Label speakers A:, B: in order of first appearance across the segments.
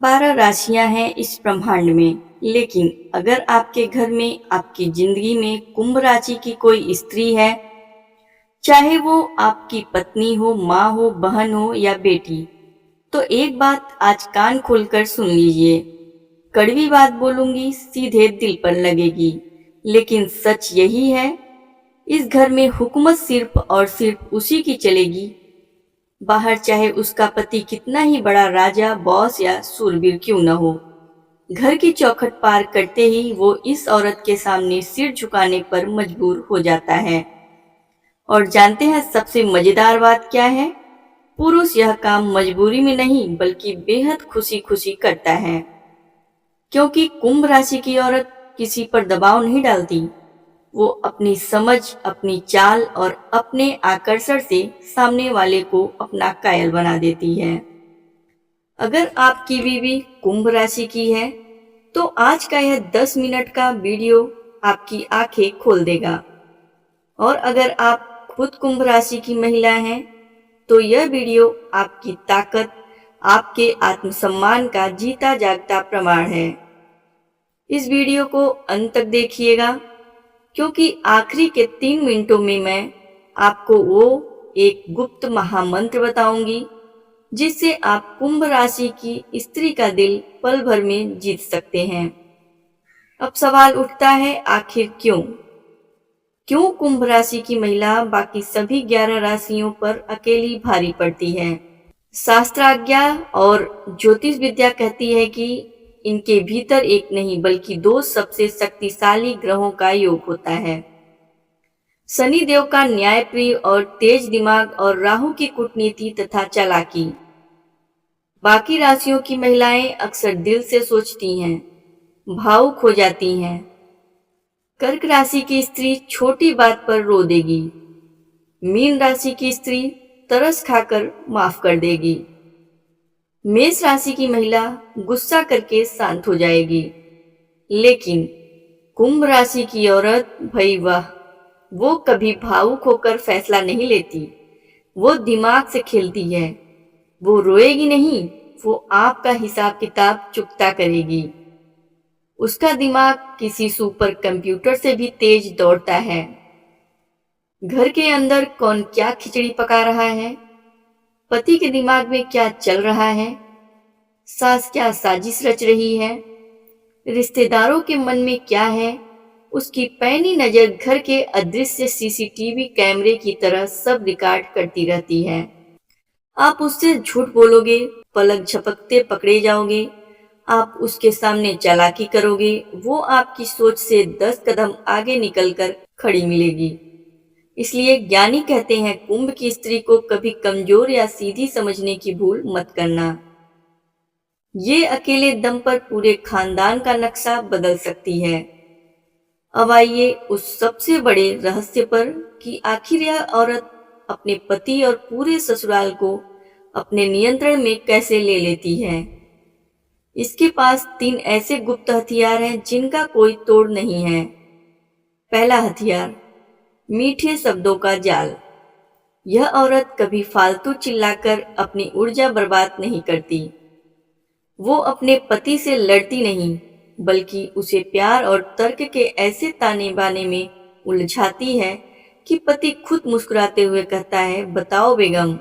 A: 12 राशियां हैं इस ब्रह्मांड में, लेकिन अगर आपके घर में, आपकी जिंदगी में कुंभ राशि की कोई स्त्री है, चाहे वो आपकी पत्नी हो, माँ हो, बहन हो या बेटी, तो एक बात आज कान खोलकर सुन लीजिए। कड़वी बात बोलूंगी, सीधे दिल पर लगेगी, लेकिन सच यही है, इस घर में हुकूमत सिर्फ और सिर्फ उसी की चलेगी। बाहर चाहे उसका पति कितना ही बड़ा राजा, बॉस या सूरवीर क्यों न हो, घर की चौखट पार करते ही वो इस औरत के सामने सिर झुकाने पर मजबूर हो जाता है। और जानते हैं सबसे मजेदार बात क्या है? पुरुष यह काम मजबूरी में नहीं बल्कि बेहद खुशी खुशी करता है, क्योंकि कुंभ राशि की औरत किसी पर दबाव नहीं डालती। वो अपनी समझ, अपनी चाल और अपने आकर्षण से सामने वाले को अपना कायल बना देती है। अगर आपकी बीवी कुंभ राशि की है, तो आज का यह 10 मिनट का वीडियो आपकी आंखें खोल देगा। और अगर आप खुद कुंभ राशि की महिला हैं, तो यह वीडियो आपकी ताकत, आपके आत्मसम्मान का जीता जागता प्रमाण है। इस वीडियो को अंत तक देखिएगा, क्योंकि आखिरी के 3 मिनटों में मैं आपको वो एक गुप्त महामंत्र बताऊंगी जिससे आप कुंभ राशि की स्त्री का दिल पल भर में जीत सकते हैं। अब सवाल उठता है, आखिर क्यों? क्यों कुंभ राशि की महिला बाकी सभी 11 राशियों पर अकेली भारी पड़ती है? शास्त्राज्ञा और ज्योतिष विद्या कहती है कि इनके भीतर एक नहीं बल्कि दो सबसे शक्तिशाली ग्रहों का योग होता है। शनि देव का न्यायप्रिय और तेज दिमाग और राहु की कूटनीति तथा चालाकी। बाकी राशियों की महिलाएं अक्सर दिल से सोचती हैं, भावुक हो जाती हैं। कर्क राशि की स्त्री छोटी बात पर रो देगी। मीन राशि की स्त्री तरस खाकर माफ कर देगी। मेष राशि की महिला गुस्सा करके शांत हो जाएगी। लेकिन कुंभ राशि की औरत, भई वाह, वो कभी भावुक होकर फैसला नहीं लेती। वो दिमाग से खेलती है। वो रोएगी नहीं, वो आपका हिसाब किताब चुकता करेगी। उसका दिमाग किसी सुपर कंप्यूटर से भी तेज दौड़ता है। घर के अंदर कौन क्या खिचड़ी पका रहा है, पति के दिमाग में क्या चल रहा है, सास क्या साजिश रच रही है, रिश्तेदारों के मन में क्या है, उसकी पैनी नजर घर के अदृश्य सीसीटीवी कैमरे की तरह सब रिकॉर्ड करती रहती है। आप उससे झूठ बोलोगे, पलक झपकते पकड़े जाओगे। आप उसके सामने चालाकी करोगे, वो आपकी सोच से 10 कदम आगे निकलकर खड़ी मिलेगी। इसलिए ज्ञानी कहते हैं, कुंभ की स्त्री को कभी कमजोर या सीधी समझने की भूल मत करना। ये अकेले दम पर पूरे खानदान का नक्शा बदल सकती है। अब आइए उस सबसे बड़े रहस्य पर कि आखिर यह औरत अपने पति और पूरे ससुराल को अपने नियंत्रण में कैसे ले लेती है। इसके पास 3 ऐसे गुप्त हथियार हैं जिनका कोई तोड़ नहीं है। पहला हथियार, मीठे शब्दों का जाल। यह औरत कभी फालतू चिल्लाकर अपनी ऊर्जा बर्बाद नहीं करती। वो अपने पति से लड़ती नहीं, बल्कि उसे प्यार और तर्क के ऐसे ताने बाने में उलझाती है कि पति खुद मुस्कुराते हुए कहता है, बताओ बेगम,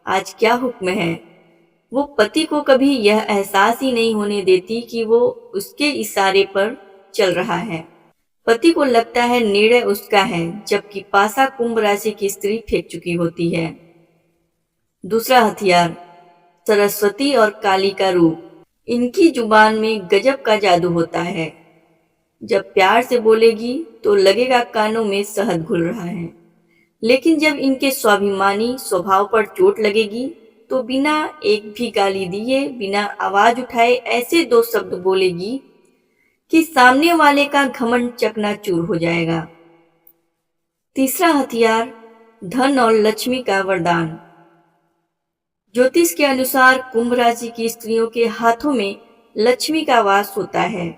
A: आज क्या हुक्म है। वो पति को कभी यह एहसास ही नहीं होने देती कि वो उसके इशारे पर चल रहा है। पति को लगता है निर्णय उसका है, जबकि पासा कुंभ राशि की स्त्री फेंक चुकी होती है। दूसरा हथियार, सरस्वती और काली का रूप। इनकी जुबान में गजब का जादू होता है। जब प्यार से बोलेगी तो लगेगा कानों में शहद घुल रहा है, लेकिन जब इनके स्वाभिमानी स्वभाव पर चोट लगेगी तो बिना एक भी गाली दिए, बिना आवाज उठाए ऐसे 2 शब्द बोलेगी कि सामने वाले का घमंड चकनाचूर हो जाएगा। तीसरा हथियार, धन और लक्ष्मी का वरदान। ज्योतिष के अनुसार कुंभ राशि की स्त्रियों के हाथों में लक्ष्मी का वास होता है।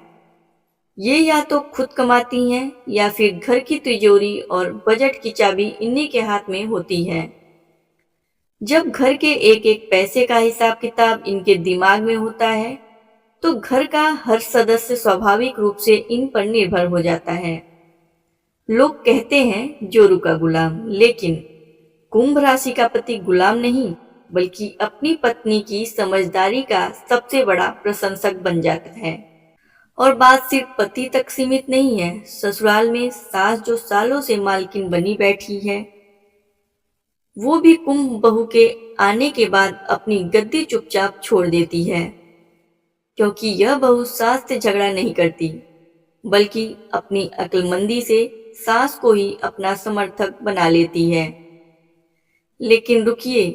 A: ये या तो खुद कमाती हैं या फिर घर की तिजोरी और बजट की चाबी इन्हीं के हाथ में होती है। जब घर के एक एक पैसे का हिसाब किताब इनके दिमाग में होता है, तो घर का हर सदस्य स्वाभाविक रूप से इन पर निर्भर हो जाता है। लोग कहते हैं जोरू का गुलाम, लेकिन कुंभ राशि का पति गुलाम नहीं, बल्कि अपनी पत्नी की समझदारी का सबसे बड़ा प्रशंसक बन जाता है। और बात सिर्फ पति तक सीमित नहीं है। ससुराल में सास जो सालों से मालकिन बनी बैठी है, वो भी कुंभ बहू के आने के बाद अपनी गद्दी चुपचाप छोड़ देती है, क्योंकि यह बहू सास से झगड़ा नहीं करती, बल्कि अपनी अक्लमंदी से सास को ही अपना समर्थक बना लेती है। लेकिन रुकिए,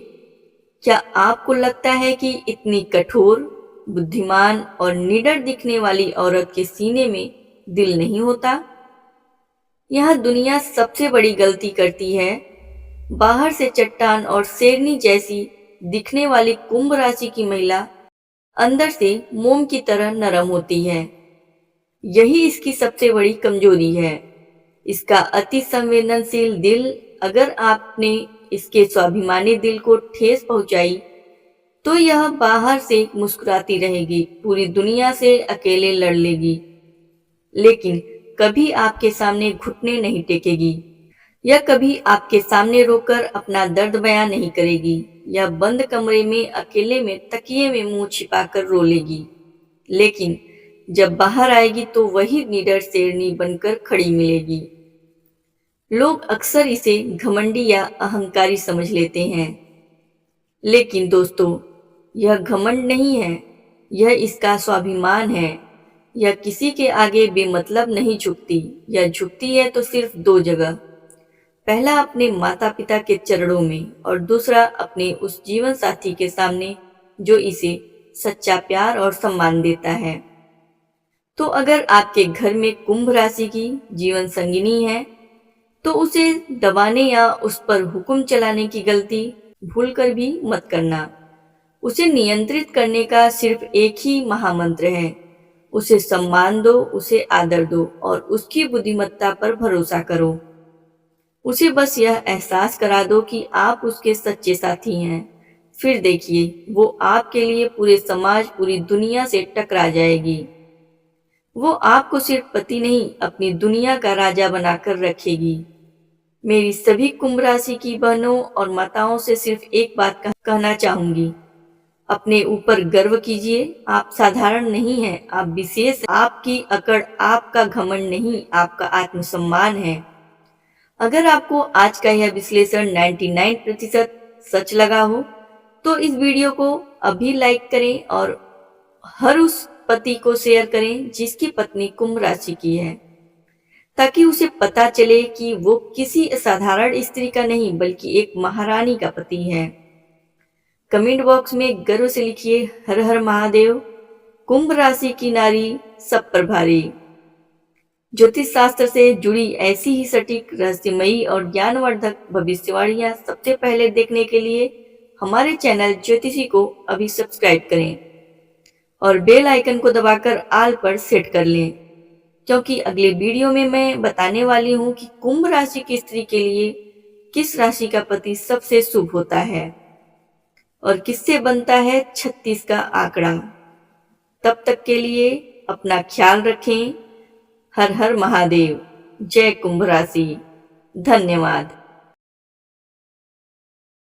A: क्या आपको लगता है कि इतनी कठोर, बुद्धिमान और निडर दिखने वाली औरत के सीने में दिल नहीं होता? यह दुनिया सबसे बड़ी गलती करती है। बाहर से चट्टान और शेरनी जैसी दिखने वाली कुंभ राशि की महिला अंदर से मोम की तरह नरम होती है। यही इसकी सबसे बड़ी कमजोरी है। इसका अति संवेदनशील दिल, अगर आपने इसके स्वाभिमानी दिल को ठेस पहुंचाई, तो यह बाहर से मुस्कुराती रहेगी, पूरी दुनिया से अकेले लड़ लेगी, लेकिन कभी आपके सामने घुटने नहीं टेकेगी। यह कभी आपके सामने रोकर अपना दर्द बयां नहीं करेगी। यह बंद कमरे में अकेले में तकिए में मुंह छिपाकर रो लेगी, लेकिन जब बाहर आएगी तो वही निडर शेरनी बनकर खड़ी मिलेगी। लोग अक्सर इसे घमंडी या अहंकारी समझ लेते हैं, लेकिन दोस्तों, यह घमंड नहीं है, यह इसका स्वाभिमान है। यह किसी के आगे बेमतलब नहीं झुकती। यह झुकती है तो सिर्फ दो जगह, पहला अपने माता पिता के चरणों में, और दूसरा अपने उस जीवन साथी के सामने जो इसे सच्चा प्यार और सम्मान देता है। तो अगर आपके घर में कुंभ राशि की जीवन संगिनी है, तो उसे दबाने या उस पर हुक्म चलाने की गलती भूलकर भी मत करना। उसे नियंत्रित करने का सिर्फ एक ही महामंत्र है, उसे सम्मान दो, उसे आदर दो और उसकी बुद्धिमत्ता पर भरोसा करो। उसे बस यह एहसास करा दो कि आप उसके सच्चे साथी हैं। फिर देखिए, वो आपके लिए पूरे समाज, पूरी दुनिया से टकरा जाएगी। वो आपको सिर्फ पति नहीं, अपनी दुनिया का राजा बनाकर रखेगी। मेरी सभी कुंभ राशि की बहनों और माताओं से सिर्फ एक बात कहना चाहूंगी, अपने ऊपर गर्व कीजिए। आप साधारण नहीं हैं, आप विशेष। आपकी अकड़ आपका घमंड नहीं, आपका आत्मसम्मान है। अगर आपको आज का यह विश्लेषण 99% सच लगा हो, तो इस वीडियो को अभी लाइक करें और हर उस पति को शेयर करें जिसकी पत्नी कुंभ राशि की है, ताकि उसे पता चले कि वो किसी असाधारण स्त्री का नहीं, बल्कि एक महारानी का पति है। कमेंट बॉक्स में गर्व से लिखिए, हर हर महादेव, कुंभ राशि की नारी सब पर भारी। ज्योतिष शास्त्र से जुड़ी ऐसी ही सटीक, रहस्यमयी और ज्ञानवर्धक भविष्यवाणियां सबसे पहले देखने के लिए हमारे चैनल ज्योतिषी को अभी सब्सक्राइब करें और बेल आइकन को दबाकर ऑल पर सेट कर लें, क्योंकि अगले वीडियो में मैं बताने वाली हूं कि कुंभ राशि की स्त्री के लिए किस राशि का पति सबसे शुभ होता है और किससे बनता है 36 का आंकड़ा। तब तक के लिए अपना ख्याल रखें। हर हर महादेव। जय कुंभ राशि। धन्यवाद।